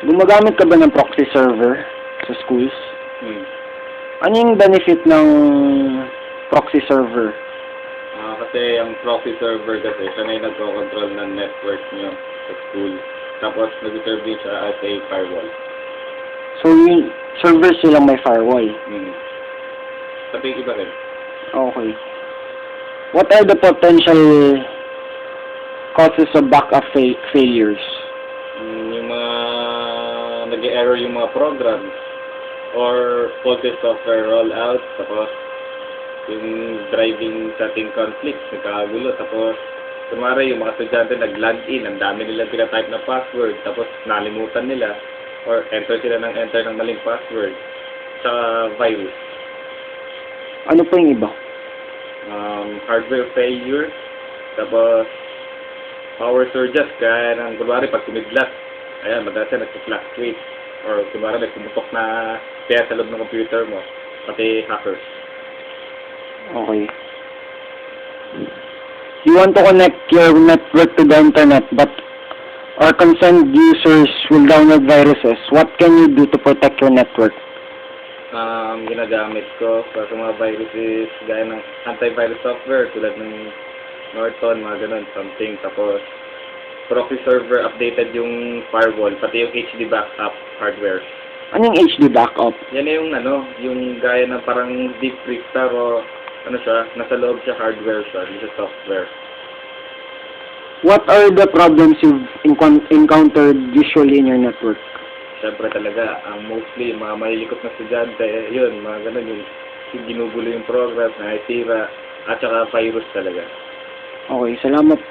Gumagamit ka ba ng proxy server sa schools? Hmm. Ano yung benefit ng proxy server? Kasi ang proxy server kasi, siya na yung nagko-control ng network nyo sa school. Tapos, nag-serve din siya as a firewall. So, yung servers silang may firewall. Hmm. Sabi iba rin. Okay. What are the potential causes of backup failures? Yung mga nag-error yung mga programs or faulty software rollout, tapos yung driving setting conflicts, nagkakagulo, tapos kumari yung mga estudyante nag-login, ang dami nila pinatype na password, tapos nalimutan nila or enter ng maling password sa virus. Ano pa yung iba? Hardware failure, tapos power surges, kaya ng kunwari pag kumidlat, ayan, madalas yan nag-fluctuate or kunwari may pumutok na kaya sa loob ng computer mo, pati hackers. Okay. You want to connect your network to the internet, but our concerned users will download viruses. What can you do to protect your network? Ginagamit ko para sa mga viruses gaya ng antivirus software tulad ng Norton, mga ganun, something. Tapos proxy server updated yung firewall, pati yung HD backup hardware. Ano yung HD backup? Yan na yung yung gaya ng parang deep freeze o siya, nasa loob siya, hardware siya, hindi siya software. What are the problems you've encountered usually in your network? Siyempre talaga, ang mostly, mga malilikot na estudyante, yun, mga ganun, yung ginugulo yung program, nakitira, at saka virus talaga. Okay, salamat.